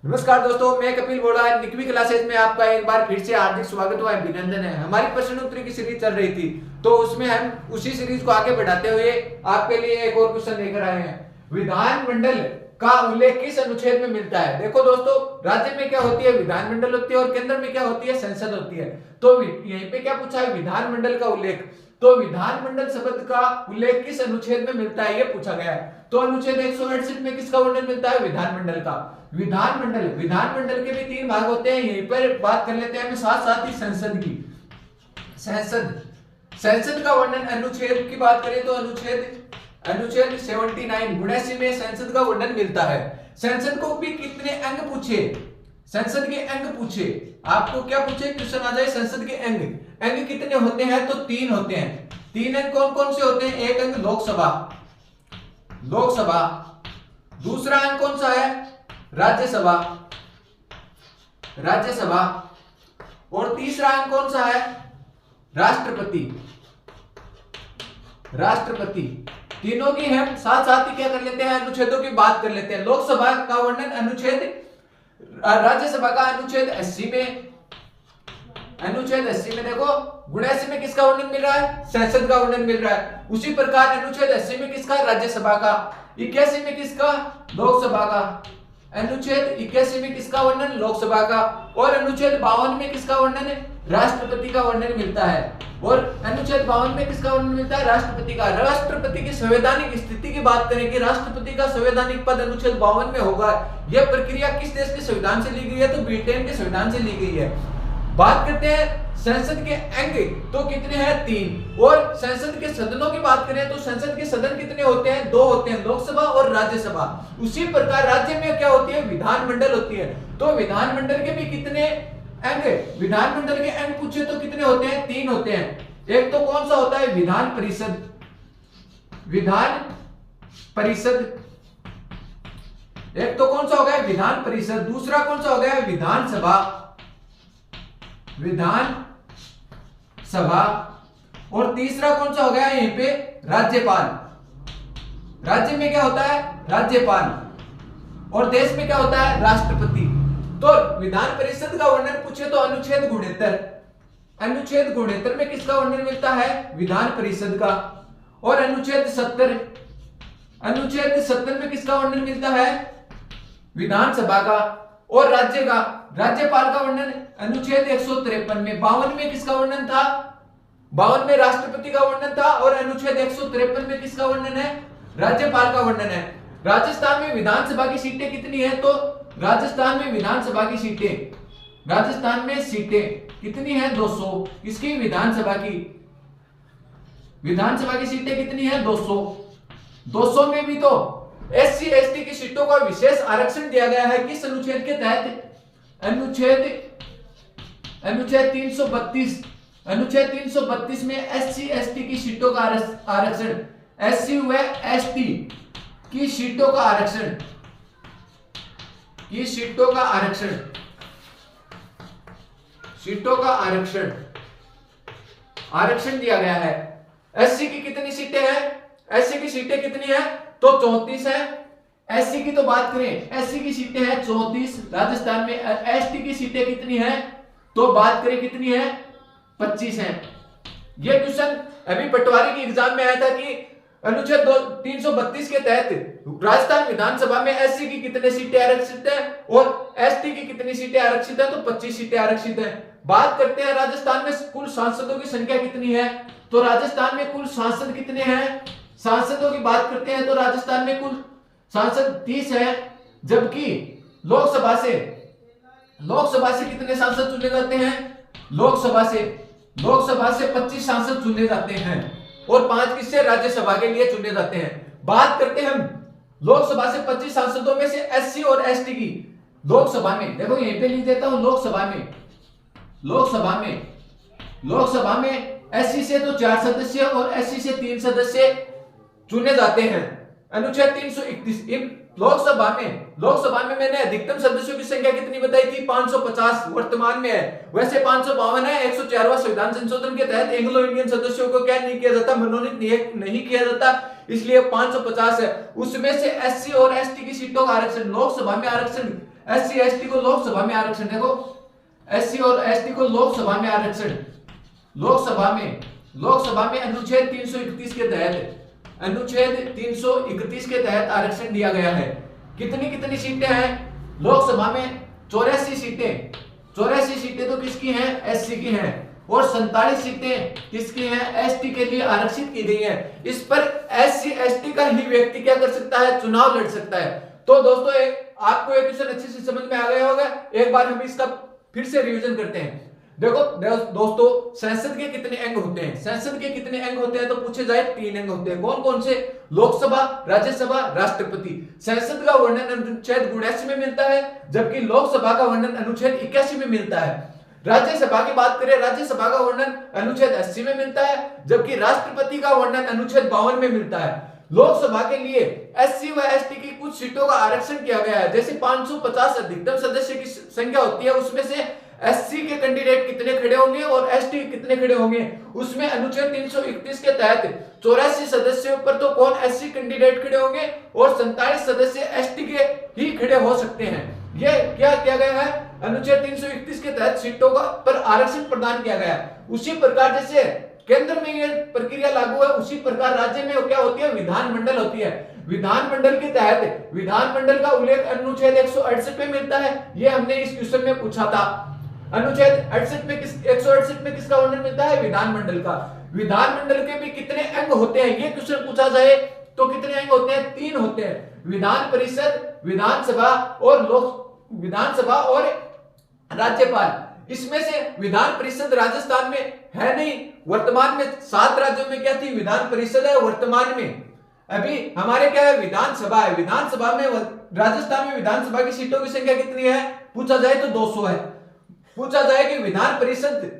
नमस्कार दोस्तों, मैं कपिल बोल रहा है। निकवी क्लासेस में आपका एक बार फिर से हार्दिक स्वागत व अभिनंदन है। हमारी प्रश्न उत्तरी की सीरीज चल रही थी, तो उसमें हम उसी सीरीज को आगे बढ़ाते हुए आपके लिए एक और क्वेश्चन लेकर आए हैं। विधानमंडल का उल्लेख किस अनुच्छेद में मिलता है? देखो दोस्तों, राज्य में क्या होती है? विधानमंडल होती है, और केंद्र में क्या होती है? संसद होती है। तो यहीं पे क्या पूछा है? विधानमंडल का उल्लेख। तो विधानमंडल शब्द का उल्लेख किस अनुच्छेद में मिलता है, ये पूछा गया है। तो अनुच्छेद 168 में किसका वर्णन मिलता है? विधानमंडल का। विधानमंडल के भी तीन भाग होते हैं, यहीं पर बात कर लेते हैं साथ साथ ही संसद की। संसद का वर्णन अनुच्छेद की बात करें तो अनुच्छेद 79 में संसद का वर्णन मिलता है। संसद को भी कितने अंग पूछे? संसद के अंग पूछे, आपको क्या पूछे? क्वेश्चन आ जाए संसद के अंग कितने होते हैं? तो तीन होते हैं। तीन अंग कौन कौन से होते हैं? एक अंग लोकसभा, दूसरा अंग कौन सा है? राज्यसभा, और तीसरा अंग कौन सा है? राष्ट्रपति। तीनों की हम साथ साथ ही क्या कर लेते हैं? अनुच्छेदों की बात कर लेते हैं। लोकसभा का वर्णन अनुच्छेद, राज्यसभा का अनुच्छेद 80 में, देखो 79 में किसका वर्णन मिल रहा है? संसद का वर्णन मिल रहा है। उसी प्रकार अनुच्छेद 80 में किसका? राज्यसभा का। 81 में किसका? लोकसभा का। अनुच्छेद 81 में किसका वर्णन? लोकसभा का। और अनुच्छेद 52 में किसका वर्णन? राष्ट्रपति का वर्णन मिलता है। और अनुच्छेद 52 में किसका वर्णन मिलता है? राष्ट्रपति का। राष्ट्रपति की संवैधानिक स्थिति की बात करें कि राष्ट्रपति का संवैधानिक पद अनुच्छेद 52 में होगा। यह प्रक्रिया किस देश के संविधान से ली गई है? तो ब्रिटेन के संविधान से ली गई है। बात करते हैं संसद के अंग, तो कितने हैं? तीन। और संसद के सदनों की बात करें तो संसद के सदन कितने होते हैं? दो होते हैं, लोकसभा और राज्यसभा। उसी प्रकार राज्य में क्या होती है? विधानमंडल होती है। तो विधानमंडल के भी कितने अंग? विधानमंडल के अंग पूछे तो कितने होते हैं? तीन होते हैं। एक तो कौन सा होता है? विधान परिषद। एक तो कौन सा हो गया? विधान परिषद। दूसरा कौन सा हो गया? विधानसभा। और तीसरा कौन सा हो गया यहीं पे? राज्यपाल। राज्य में क्या होता है? राज्यपाल। और देश में क्या होता है? राष्ट्रपति। तो विधान परिषद का वर्णन पूछे तो अनुच्छेद 69 में किसका वर्णन मिलता है? विधान परिषद का। और अनुच्छेद 70 में किसका वर्णन मिलता है? विधानसभा का। और राज्यपाल का वर्णन अनुच्छेद 153 में। 52 में किसका वर्णन था? 52 में राष्ट्रपति का वर्णन था। और अनुच्छेद 153 में किसका वर्णन है? राज्यपाल का वर्णन है। राजस्थान में विधानसभा की सीटें कितनी है? तो राजस्थान में विधानसभा की सीटें कितनी है? 200। इसकी विधानसभा की सीटें कितनी है? 200। 200 में भी तो SC ST की सीटों का विशेष आरक्षण दिया गया है। किस अनुच्छेद के तहत? अनुच्छेद 332 में SC ST की सीटों का आरक्षण, SC व ST की सीटों का आरक्षण दिया गया है। SC की कितनी सीटें हैं? SC की सीटें कितनी है? तो 34 है। SC की तो बात करें, SC की सीटें हैं 34 राजस्थान में। ST की सीटें कितनी है? तो बात करें कितनी है? 25 है। यह क्वेश्चन अभी पटवारी की एग्जाम में आया था कि अनुच्छेद 332 के तहत राजस्थान विधानसभा में SC की कितने सीटें आरक्षित है और ST की कितनी सीटें आरक्षित है? तो 25 सीटें आरक्षित है। बात करते हैं राजस्थान में कुल सांसदों की संख्या कितनी है? तो राजस्थान में कुल सांसद कितने हैं? सांसदों की बात करते हैं तो राजस्थान में कुल सांसद 30 है। जबकि लोकसभा से कितने सांसद चुने जाते हैं? लोकसभा से 25 सांसद चुने जाते हैं। और 5 किससे? राज्यसभा के लिए चुने जाते हैं। बात करते हैं हम लोकसभा से 25 सांसदों में से SC और ST की। लोकसभा में देखो, यहीं पे लिख देता हूं, लोकसभा में SC से तो 4 सदस्य और SC से 3 सदस्य चुने जाते हैं। अनुच्छेद 331। लोकसभा में मैंने अधिकतम सदस्यों की संख्या कितनी बताई थी? 550 वर्तमान में है। वैसे 552 है। 104वां संविधान संशोधन के तहत एंग्लो इंडियन सदस्यों को क्या नहीं किया जाता? मनोनीत नहीं किया जाता। इसलिए 550 है। उसमें से एससी और एसटी की सीटों का आरक्षण, लोकसभा में आरक्षण, एससी एसटी को लोकसभा में आरक्षण, देखो एससी और एसटी को लोकसभा में आरक्षण, लोकसभा में अनुच्छेद 331 के तहत, अनुच्छेद 331 के तहत आरक्षण दिया गया है। कितनी कितनी सीटें हैं लोकसभा में? 84 सीटें। 84 सीटें तो किसकी हैं? एससी की हैं, और 47 सीटें किसकी हैं? एसटी के लिए आरक्षित की गई हैं। इस पर एससी एसटी का ही व्यक्ति क्या कर सकता है? चुनाव लड़ सकता है। तो दोस्तों आपको ये क्वेश्चन अच्छे से समझ में आ गया होगा। एक बार हम इसका फिर से रिवीजन करते हैं। देखो दोस्तों, संसद के कितने अंग होते हैं? संसद के कितने अंग होते हैं तो पूछे जाए 3 अंग होते हैं। कौन कौन से? लोकसभा, राज्यसभा, राष्ट्रपति। संसद का वर्णन अनुच्छेद 79 में मिलता है, जबकि लोकसभा का वर्णन अनुच्छेद 81 में मिलता है। राज्यसभा की बात करें, राज्यसभा का वर्णन अनुच्छेद 80 में मिलता है, जबकि राष्ट्रपति का वर्णन अनुच्छेद 52 में मिलता है। लोकसभा के लिए एससी व एसटी की कुछ सीटों का आरक्षण किया गया है। जैसे 550 अधिकतम सदस्य की संख्या होती है, उसमें से एससी के कैंडिडेट कितने खड़े होंगे और एसटी कितने खड़े होंगे, उसमें अनुच्छेद 331 के तहत 84 सदस्यों पर तो कौन एससी कैंडिडेट खड़े होंगे और 47 सदस्य एसटी के ही खड़े हो सकते हैं। ये क्या किया गया है? अनुच्छेद 331 के तहत सीटों का पर आरक्षण प्रदान किया गया है। उसी प्रकार जैसे केंद्र में ये प्रक्रिया लागू है, उसी प्रकार राज्य में क्या होती है? विधानमंडल होती है। विधानमंडल के तहत विधानमंडल का उल्लेख अनुच्छेद 168 में मिलता है। ये हमने इस क्वेश्चन में पूछा था। अनुच्छेद 168 में किसका वर्णन मिलता है? विधानमंडल का। विधानमंडल के भी कितने अंग होते हैं ये क्वेश्चन पूछा जाए तो कितने अंग होते हैं? 3 होते हैं। विधान परिषद, विधानसभा और राज्यपाल। इसमें से विधान परिषद राजस्थान में है नहीं, वर्तमान में 7 राज्यों में क्या थी? विधान परिषद है। वर्तमान में अभी हमारे क्या है? विधानसभा है। विधानसभा में राजस्थान में विधानसभा की सीटों की संख्या कितनी है पूछा जाए तो 200 है। पूछा जाए कि विधान परिषद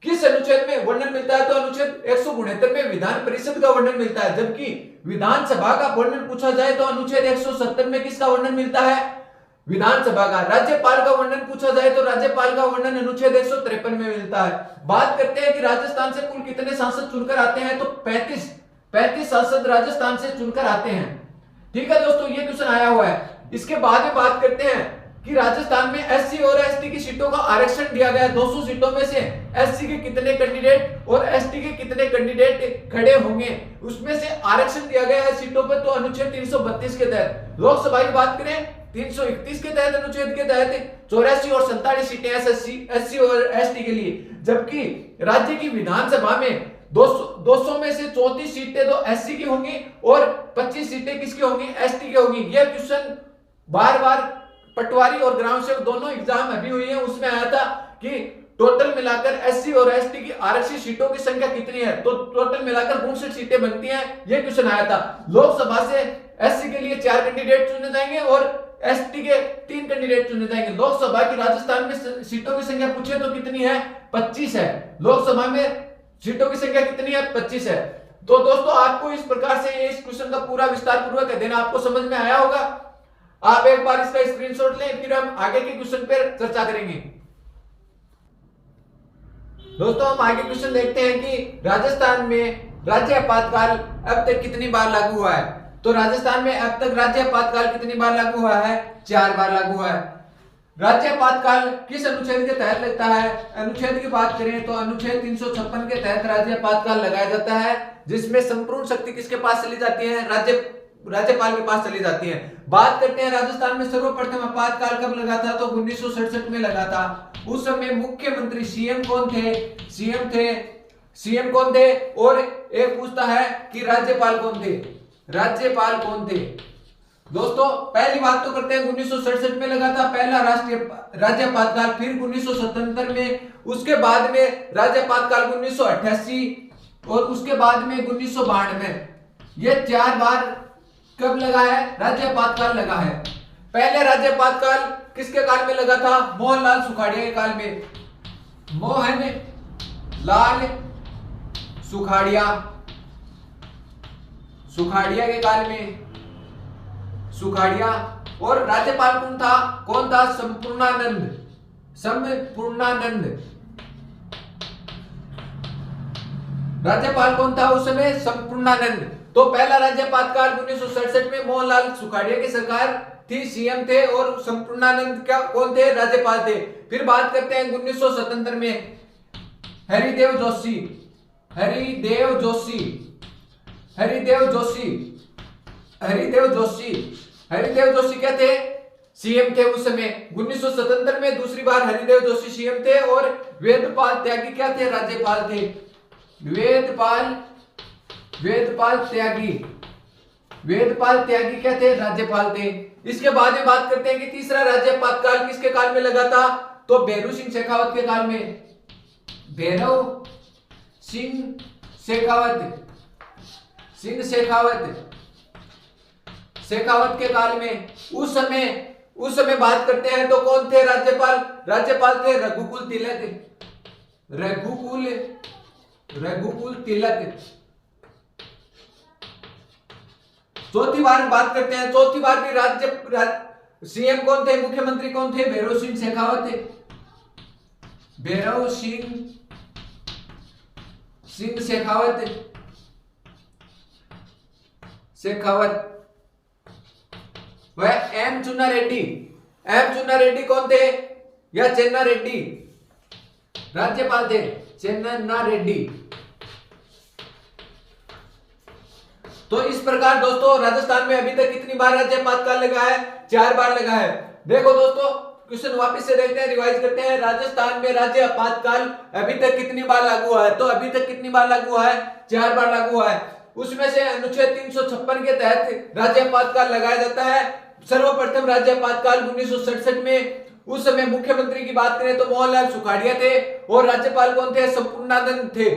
किस अनुच्छेद में वर्णन मिलता है तो अनुच्छेद 169 में विधान परिषद का वर्णन मिलता है, जबकि विधानसभा का वर्णन पूछा जाए तो अनुच्छेद 170 में किसका वर्णन मिलता है? विधानसभा का। राज्यपाल का वर्णन पूछा जाए तो राज्यपाल का वर्णन अनुच्छेद 153 में मिलता है। बात करते हैं कि राजस्थान से कुल कितने सांसद चुनकर आते हैं तो 35 सांसद राजस्थान से चुनकर आते हैं। ठीक है दोस्तों, ये क्वेश्चन आया हुआ है। इसके बाद में बात करते हैं कि राजस्थान में एससी और एसटी की सीटों का आरक्षण दिया गया है। 200 सीटों में से एससी के कितने कैंडिडेट और एसटी के कितने कैंडिडेट खड़े होंगे, उसमें से आरक्षण दिया गया है सीटों पर तो अनुच्छेद 332 के तहत। लोकसभा की बात करें 331 के तहत, अनुच्छेद के तहत 84 और 47 सीटें एससी और एसटी के लिए, जबकि राज्य की विधानसभा में 200 में से 34 सीटें तो एससी की होंगी और 25 सीटें किसकी होंगी? एसटी की होंगी। यह क्वेश्चन बार पटवारी और ग्राम सेवक दोनों एग्जाम अभी हुई है, उसमें आया था कि टोटल मिलाकर एससी और एसटी की आरक्षित सीटों की संख्या कितनी है तो टोटल मिलाकर 62 सीटें बनती हैं। यह क्वेश्चन आया था। लोकसभा से एससी के लिए 4 कैंडिडेट चुने जाएंगे और एसटी के 3 कैंडिडेट चुने जाएंगे। लोकसभा की राजस्थान में सीटों की संख्या पूछे तो कितनी है? 25 है। लोकसभा में सीटों की संख्या कितनी है? 25 है। तो दोस्तों आपको इस प्रकार से इस क्वेश्चन का पूरा विस्तार पूर्वक अध्ययन आपको समझ में आया होगा। आप एक बार इसका स्क्रीनशॉट लें, फिर हम आगे के क्वेश्चन पर चर्चा करेंगे। दोस्तों हम आगे क्वेश्चन देखते हैं कि राजस्थान में राज्य आपातकाल अब तक कितनी बार लागू हुआ है। तो राजस्थान में अब तक राज्य आपातकाल कितनी बार लागू हुआ है? 4 बार लागू हुआ है। राज्य आपातकाल किस अनुच्छेद के तहत लगता है? अनुच्छेद की बात करें तो अनुच्छेद 356 के तहत राज्य आपातकाल लगाया जाता है, जिसमें संपूर्ण शक्ति किसके पास चली जाती है? राज्यपाल के पास चली जाती है। बात करते हैं राजस्थान में सर्वप्रथम आपातकाल कब लगा था तो 1967 में लगा था। उस समय मुख्यमंत्री सीएम कौन थे? सीएम कौन थे? और एक पूछता है कि राज्यपाल कौन थे? दोस्तों पहली बात तो करते हैं 1967 में लगा था पहला राज्य आपातकाल, फिर 1977 में, उसके बाद में राज्य आपातकाल 1988 और उसके बाद में 1992। ये 4 बार कब लगा है? राज्य आपातकाल लगा है। पहले राज्य आपातकाल किसके काल में लगा था? मोहनलाल सुखाड़िया के काल में। मोहनलाल सुखाड़िया के काल में। और राज्यपाल कौन था? संपूर्णानंद। राज्यपाल कौन था उस समय? संपूर्णानंद। तो पहला राज्यपाल 1967 में मोहनलाल सुखाड़िया की सरकार थी, सीएम थे, और संपूर्णानंद क्या कौन थे, राज्यपाल थे। फिर बात करते हैं 1977 में हरिदेव जोशी क्या थे, सीएम थे उस समय। 1977 में दूसरी बार हरिदेव जोशी सीएम थे और वेदपाल त्यागी क्या थे, राज्यपाल थे। वेदपाल त्यागी क्या थे, राज्यपाल थे। इसके बाद में बात करते हैं कि तीसरा राज्यपाल काल किसके काल में लगा था, तो भैरू सिंह शेखावत के काल में, भैरव सिंह शेखावत के काल में। उस समय बात करते हैं तो कौन थे राज्यपाल थे रघुकुल तिलक। चौथी बार बात करते हैं, चौथी बार भी सीएम कौन थे, मुख्यमंत्री कौन थे, भैरव सिंह शेखावत। वह एम चुन्ना रेड्डी कौन थे, या चेन्ना रेड्डी राज्यपाल थे, चेन्ना रेड्डी। तो इस प्रकार दोस्तों राजस्थान में अभी तक कितनी बार राज्यपाल काल लगा है, 4 बार लगा है। देखो दोस्तों क्वेश्चन वापस से देखते हैं, रिवाइज करते हैं। राजस्थान में राज्यपाल काल अभी तक कितनी बार लागू हुआ है, तो अभी तक कितनी बार लागू हुआ है, 4 बार लागू हुआ है। उसमें से अनुच्छेद 356 के तहत राज्यपाल काल लगाया जाता है। सर्वप्रथम राज्यपाल काल 1967 में, उस समय मुख्यमंत्री की बात करें तो मोहनलाल सुखाड़िया थे और राज्यपाल कौन थे, संपूर्णानंद थे।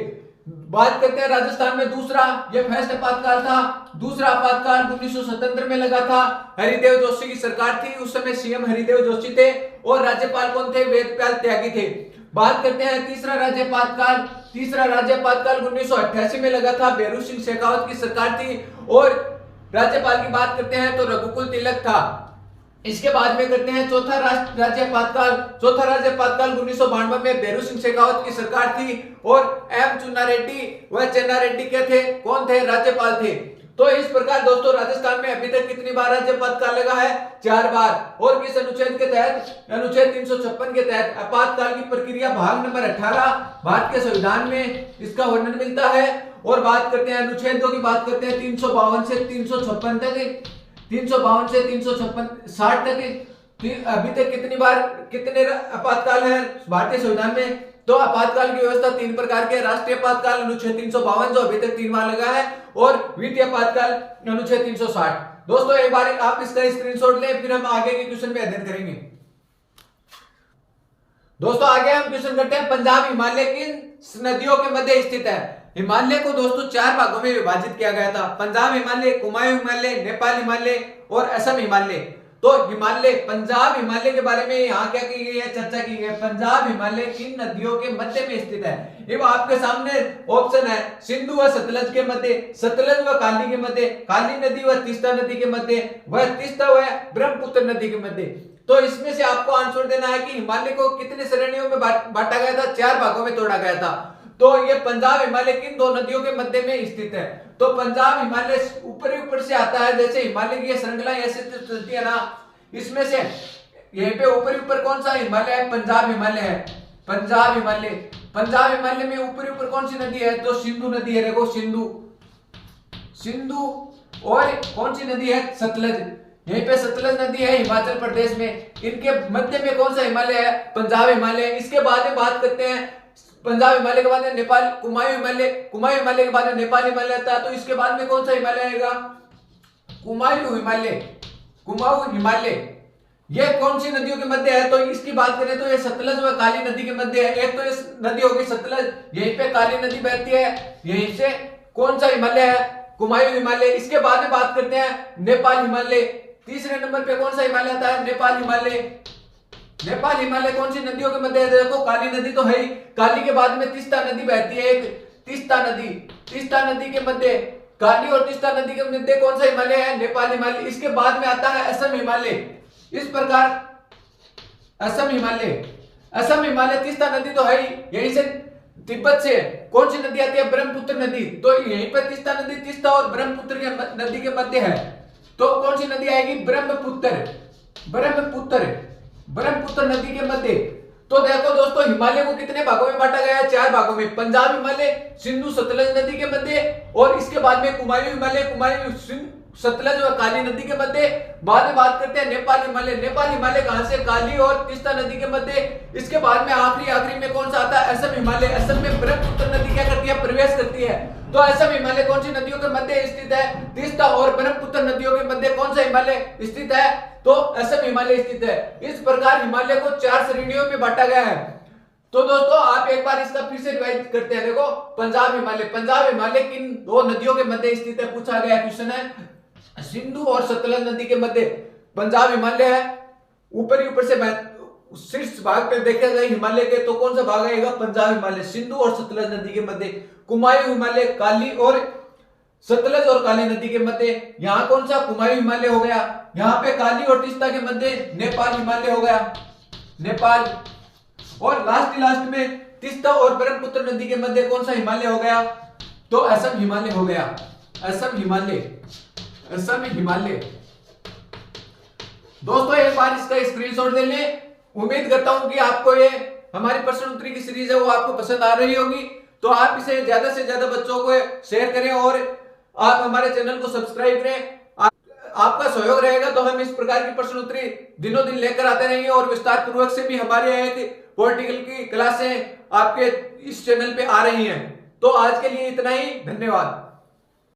बात करते हैं राजस्थान में दूसरा, ये फर्स्ट आपातकाल था। दूसरा आपातकाल 1977 में लगा था, हरिदेव जोशी की सरकार थी, उस समय सीएम हरिदेव जोशी थे और राज्यपाल कौन थे, वेदपाल त्यागी थे। बात करते हैं तीसरा राज्यपाल काल 1988 में लगा था, भैरू सिंह शेखावत की सरकार थी और राज्यपाल की बात करते हैं तो रघुकुल तिलक था। इसके बाद में करते हैं चौथा राज्यपाल काल 1992 में भैरू सिंह शेखावत की सरकार थी और एम चुन्ना रेड्डी क्या थे, कौन थे, राज्यपाल थे। तो इस प्रकार दोस्तों राजस्थान में अभी तक कितनी बार राज्यपाल काल लगा है, 4 बार। और किस अनुच्छेद के तहत, अनुच्छेद 356 के तहत आपातकाल की प्रक्रिया भाग नंबर 18 भारत के संविधान में इसका वर्णन मिलता है। और बात करते हैं अनुच्छेदों की, बात करते हैं 352 से 356 तक, 352 से 356 तक अभी तक कितने आपातकाल है भारतीय संविधान में, तो आपातकाल की व्यवस्था 3 प्रकार के, राष्ट्रीय आपातकाल अनुच्छेद 352 जो अभी तक 3 बार लगा है, और वित्तीय आपातकाल अनुच्छेद 360। दोस्तों एक बार आप इसका स्क्रीनशॉट लें, फिर हम आगे के क्वेश्चन पे अध्ययन करेंगे। दोस्तों आगे हम क्वेश्चन करते हैं, पंजाब हिमालय किन नदियों के मध्य स्थित है। हिमालय को दोस्तों 4 भागों में विभाजित किया गया था, पंजाब हिमालय, कुमाऊं हिमालय, नेपाल हिमालय और असम हिमालय। तो हिमालय, पंजाब हिमालय के बारे में यहाँ क्या की गई है, चर्चा की गई है। पंजाब हिमालय किन नदियों के मध्य में स्थित है, ये आपके सामने ऑप्शन है, सिंधु व सतलज के मध्य, सतलज व काली के मध्य, काली नदी व तीस्ता नदी के मध्य, व तीस्ता व ब्रह्मपुत्र नदी के मध्य। तो इसमें से आपको आंसर देना है कि हिमालय को कितने श्रेणियों में बांटा गया था, 4 भागों में तोड़ा गया था। तो ये पंजाब हिमालय किन 2 नदियों के मध्य में स्थित है। तो पंजाब हिमालय ऊपर से आता है, जैसे हिमालय की श्रृंखला ऐसे चलती है ना, इसमें से यहीं पे ऊपर कौन सा हिमालय है, पंजाब हिमालय है। पंजाब हिमालय में ऊपर कौन सी नदी है, तो सिंधु नदी है। देखो सिंधु और कौन सी नदी है, सतलज। यहीं पे सतलज नदी है हिमाचल प्रदेश में, इनके मध्य में कौन सा हिमालय है, पंजाब हिमालय। इसके बाद में बात करते हैं पंजाब हिमालय के बाद में नेपाल, कुमाऊं हिमालय के बाद में नेपाल हिमालय आता है। तो इसके बाद में कौन सा हिमालय आएगा, कुमाऊं हिमालय। ये कौन सी नदियों के मध्य है, तो इसकी बात करें तो ये सतलज व काली नदी के मध्य है। एक तो इस नदी होगी सतलज, यहीं पे काली नदी बहती है, यहीं से कौन सा हिमालय है, कुमाऊं हिमालय। इसके बाद में बात करते हैं नेपाल हिमालय। तीसरे नंबर पे कौन सा हिमालय आता है, नेपाल हिमालय कौन सी नदियों के मध्य है, देखो काली नदी तो है ही, काली के बाद में तीस्ता नदी बहती है, एक तीस्ता नदी के मध्य, काली और तीस्ता नदी के मध्य कौन सा हिमालय है, नेपाल हिमालय। इसके बाद में आता है असम हिमालय। इस प्रकार असम हिमालय तीस्ता नदी तो है ही, यहीं से तिब्बत से कौन सी नदी आती है? ब्रह्मपुत्र नदी। तो यहीं पर तीस्ता नदी, तीस्ता और ब्रह्मपुत्र के नदी के मध्य है, तो कौन सी नदी आएगी? ब्रह्मपुत्र। ब्रह्मपुत्र, ब्रह्मपुत्र नदी के मध्य। तो देखो दोस्तों, हिमालय को कितने भागों में बांटा गया है? 4 भागों में। पंजाब हिमालय सिंधु सतलज नदी के मध्य, और इसके बाद में कुमायूं हिमालय, कुमायूं सतलज और काली नदी के मध्य। बाद में बात करते हैं नेपाल हिमालय। नेपाल हिमालय कहां से? काली और तीस्ता नदी के मध्य। इसके बाद में आखिरी में कौन सा आता है? असम हिमालय। असम में ब्रह्मपुत्र नदी क्या करती है? प्रवेश करती है। तो असम हिमालय कौन सी नदियों के मध्य स्थित है? तीस्ता और ब्रह्मपुत्र नदियों के मध्य कौन सा हिमालय स्थित है? तो असम हिमालय स्थित है। इस प्रकार हिमालय को 4 श्रेणियों में बांटा गया है। तो दोस्तों आप एक बार इसका फिर से रिवाइज करते हैं। देखो, पंजाब हिमालय, पंजाब हिमालय किन 2 नदियों के मध्य स्थित है? पूछा गया क्वेश्चन है। सिंधु और सतलज नदी के मध्य पंजाब हिमालय है। ऊपर से शीर्ष भाग पे देखा जाए हिमालय के, तो कौन सा भाग आएगा? पंजाब हिमालय। सिंधु और सतलज नदी के मध्य कुमायूं हिमालय, काली और सतलज और काली नदी के मध्य यहाँ कौन सा? कुमायूं हिमालय हो गया। यहाँ पे काली और तीस्ता के मध्य नेपाल हिमालय हो गया, नेपाल। और लास्ट में तीस्ता और ब्रह्मपुत्र नदी के मध्य कौन सा हिमालय हो गया? तो असम हिमालय हो गया। असम हिमालय, असम हिमालय। दोस्तों एक बार इसका स्क्रीनशॉट ले लें। उम्मीद करता हूं कि आपको ये हमारी प्रश्न उत्तरी की सीरीज है वो आपको पसंद आ रही होगी। तो आप इसे ज्यादा से ज्यादा बच्चों को शेयर करें और आप हमारे चैनल को सब्सक्राइब करें। आपका सहयोग रहेगा तो हम इस प्रकार की प्रश्न उत्तरी दिनों दिन लेकर आते रहेंगे, और विस्तार पूर्वक से भी हमारे एक पॉलिटिकल की क्लासें आपके इस चैनल पे आ रही हैं। तो आज के लिए इतना ही, धन्यवाद।